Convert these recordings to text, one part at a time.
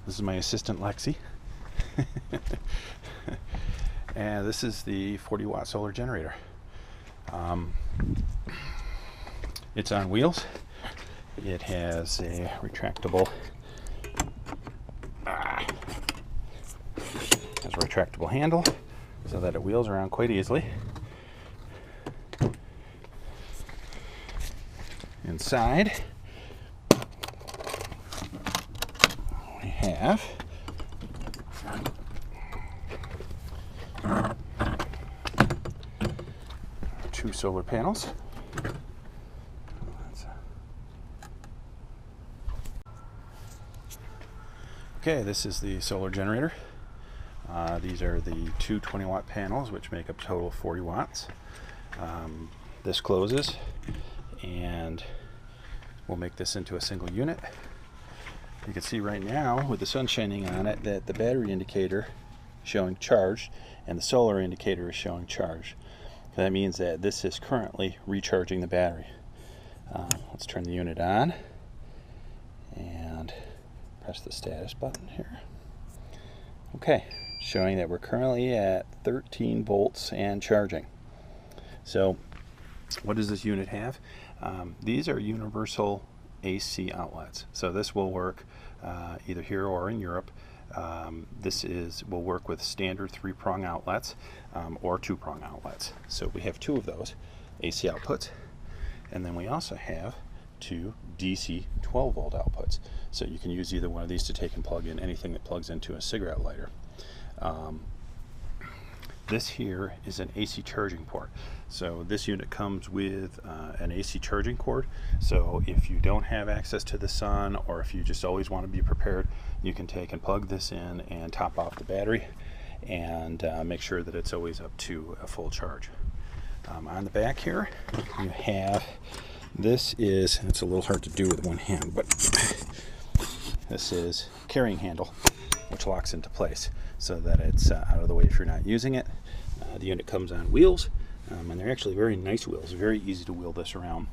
This is my assistant Lexi. And this is the 40-watt solar generator. It's on wheels. It has a retractable handle so that it wheels around quite easily. Inside we have two solar panels. Okay, this is the solar generator. These are the two 20-watt panels, which make up a total of 40 watts. This closes, and we'll make this into a single unit. You can see right now, with the sun shining on it, that the battery indicator is showing charged, and the solar indicator is showing charged. So that means that this is currently recharging the battery. Let's turn the unit on and press the status button here. Okay, showing that we're currently at 13 volts and charging. So what does this unit have? These are universal AC outlets. So this will work either here or in Europe. Will work with standard 3-prong outlets or 2-prong outlets. So we have two of those AC outputs, and then we also have two DC 12-volt outputs. So you can use either one of these to take and plug in anything that plugs into a cigarette lighter. This here is an AC charging port. So this unit comes with an AC charging cord. So if you don't have access to the sun, or if you just always want to be prepared, you can take and plug this in and top off the battery and make sure that it's always up to a full charge. On the back here, you have, it's a little hard to do with one hand, but this is carrying handle, which locks into place so that it's out of the way if you're not using it. The unit comes on wheels, and they're actually very nice wheels. Very easy to wheel this around.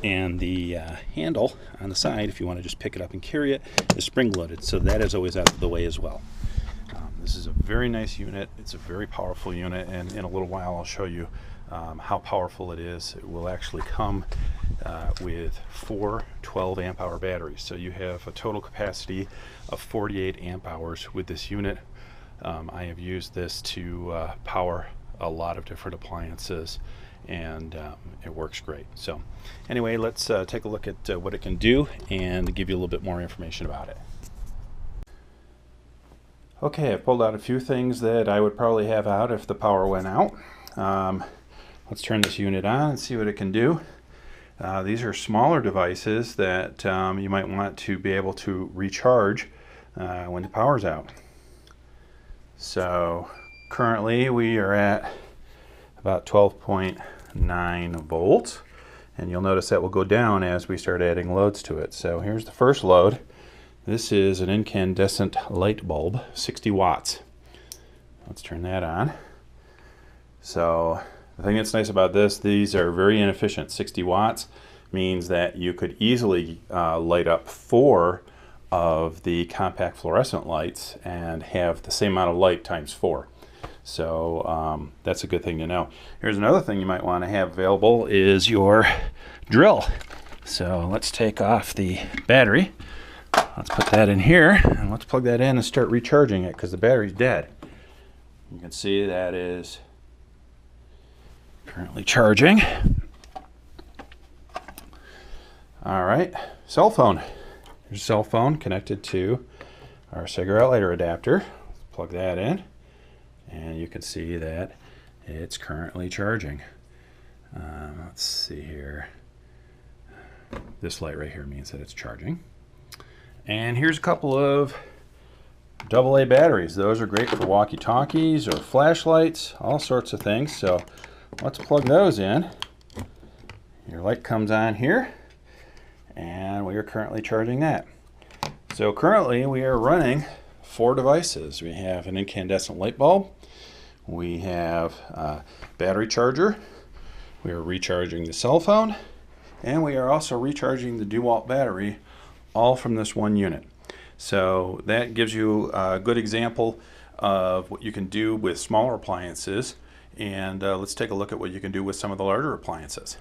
And the handle on the side, if you want to just pick it up and carry it, is spring-loaded, so that is always out of the way as well. This is a very nice unit. It's a very powerful unit, and in a little while I'll show you how powerful it is. It will actually come with 4 12 amp hour batteries, so you have a total capacity of 48 amp hours with this unit. I have used this to power a lot of different appliances, and it works great. So anyway, let's take a look at what it can do and give you a little bit more information about it. Okay, I've pulled out a few things that I would probably have out if the power went out. Let's turn this unit on and see what it can do. These are smaller devices that you might want to be able to recharge when the power's out. So currently we are at about 12.9 volts, and you'll notice that will go down as we start adding loads to it. So here's the first load. This is an incandescent light bulb, 60 watts. Let's turn that on. So the thing that's nice about this, these are very inefficient. 60 watts means that you could easily light up 4 of the compact fluorescent lights and have the same amount of light times 4. So that's a good thing to know. Here's another thing you might want to have available is your drill. So let's take off the battery. Let's put that in here, and let's plug that in and start recharging it because the battery's dead. You can see that is currently charging. All right, cell phone. Here's a cell phone connected to our cigarette lighter adapter. Let's plug that in, and you can see that it's currently charging. Let's see here. This light right here means that it's charging. And here's a couple of AA batteries. Those are great for walkie-talkies or flashlights, all sorts of things. So let's plug those in. Your light comes on here, and we are currently charging that. So currently we are running 4 devices. We have an incandescent light bulb, we have a battery charger, we are recharging the cell phone, and we are also recharging the DeWalt battery, all from this one unit. So that gives you a good example of what you can do with smaller appliances. And let's take a look at what you can do with some of the larger appliances.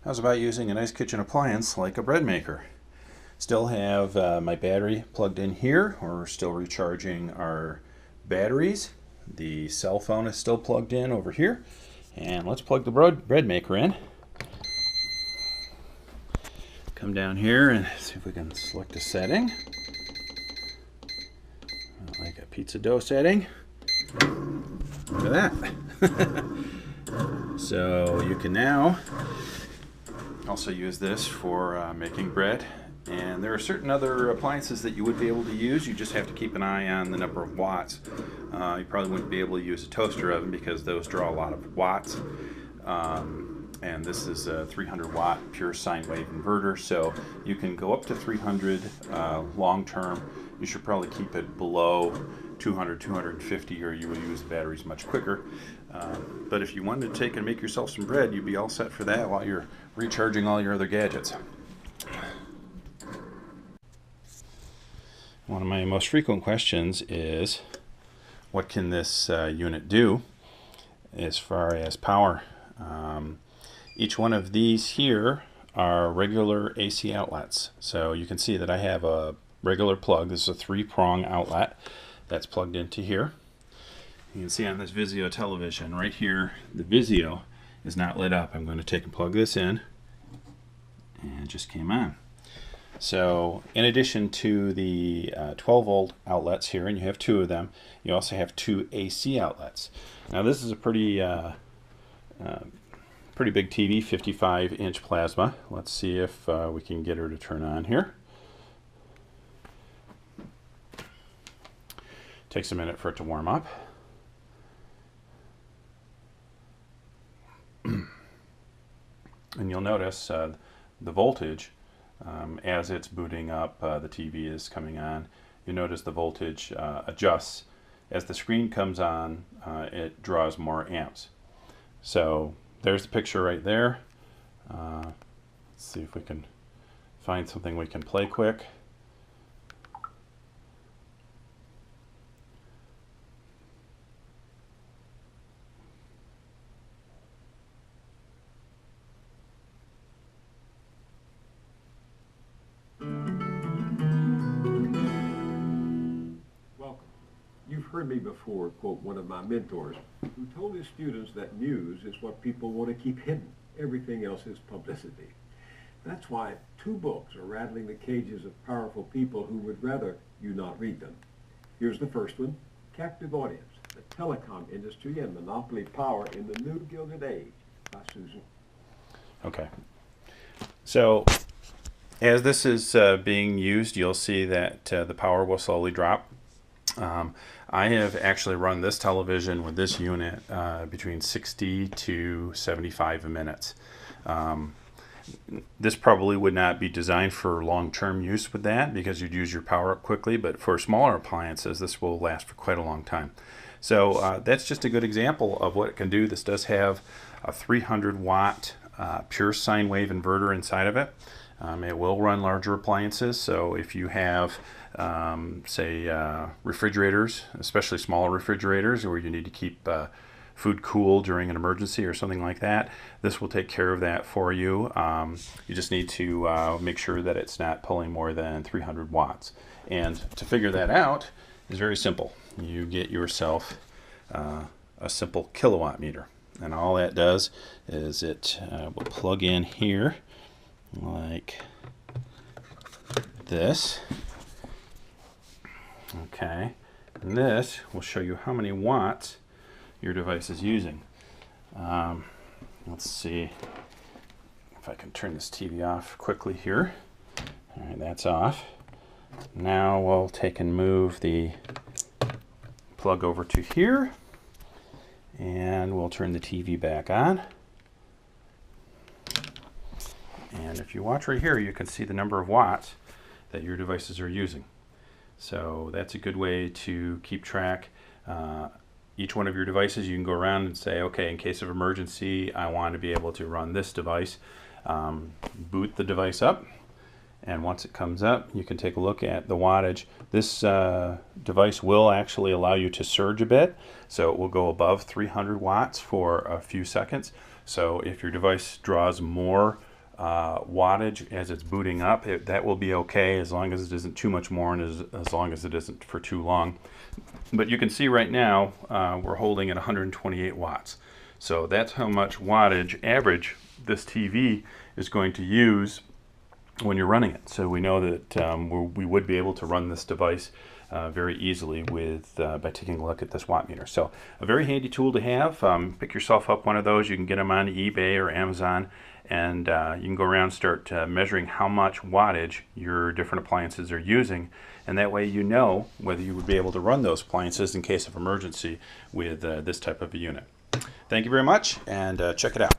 How's about using a nice kitchen appliance like a bread maker? Still have my battery plugged in here. We're still recharging our batteries. The cell phone is still plugged in over here. And let's plug the bread maker in. Come down here and see if we can select a setting. Like a pizza dough setting. Look at that. So you can now also use this for making bread. And there are certain other appliances that you would be able to use. You just have to keep an eye on the number of watts. You probably wouldn't be able to use a toaster oven because those draw a lot of watts. And this is a 300 watt pure sine wave inverter, so you can go up to 300 long term. You should probably keep it below 200, 250, or you will use the batteries much quicker. But if you wanted to take and make yourself some bread, you'd be all set for that while you're recharging all your other gadgets. One of my most frequent questions is, what can this unit do as far as power? Each one of these here are regular AC outlets. So you can see that I have a regular plug. This is a 3-prong outlet that's plugged into here. You can see on this Vizio television right here, the Vizio is not lit up. I'm going to take and plug this in, and it just came on. So in addition to the 12 volt outlets here, and you have 2 of them, you also have 2 AC outlets. Now this is a pretty big TV, 55-inch plasma. Let's see if we can get her to turn on here. Takes a minute for it to warm up. And you'll notice the voltage as it's booting up, the TV is coming on. You notice the voltage adjusts. As the screen comes on, it draws more amps. So there's the picture right there. Let's see if we can find something we can play quick. You've heard me before quote one of my mentors who told his students that news is what people want to keep hidden. Everything else is publicity. That's why 2 books are rattling the cages of powerful people who would rather you not read them. Here's the first one, Captive Audience, the Telecom Industry and Monopoly Power in the New Gilded Age, by Susan. Okay. So as this is being used, you'll see that the power will slowly drop. I have actually run this television with this unit between 60 to 75 minutes. This probably would not be designed for long-term use with that because you'd use your power up quickly, but for smaller appliances this will last for quite a long time. So that's just a good example of what it can do. This does have a 300 watt pure sine wave inverter inside of it. It will run larger appliances, so if you have say refrigerators, especially smaller refrigerators where you need to keep food cool during an emergency or something like that, this will take care of that for you. You just need to make sure that it's not pulling more than 300 watts. And to figure that out is very simple. You get yourself a simple kilowatt meter, and all that does is it will plug in here like this. Okay, and this will show you how many watts your device is using. Let's see if I can turn this TV off quickly here. All right, that's off. Now we'll take and move the plug over to here, and we'll turn the TV back on. And if you watch right here, you can see the number of watts that your devices are using. So that's a good way to keep track. Each one of your devices, you can go around and say, okay, in case of emergency, I want to be able to run this device. boot the device up. And once it comes up, you can take a look at the wattage. This device will actually allow you to surge a bit, so it will go above 300 watts for a few seconds. So if your device draws more wattage as it's booting up, that will be okay, as long as it isn't too much more and as long as it isn't for too long. But you can see right now we're holding at 128 watts. So that's how much wattage average this TV is going to use when you're running it. So we know that we would be able to run this device very easily by taking a look at this watt meter. So a very handy tool to have. Pick yourself up one of those. You can get them on eBay or Amazon, and you can go around and start measuring how much wattage your different appliances are using, and that way you know whether you would be able to run those appliances in case of emergency with this type of a unit. Thank you very much, and check it out.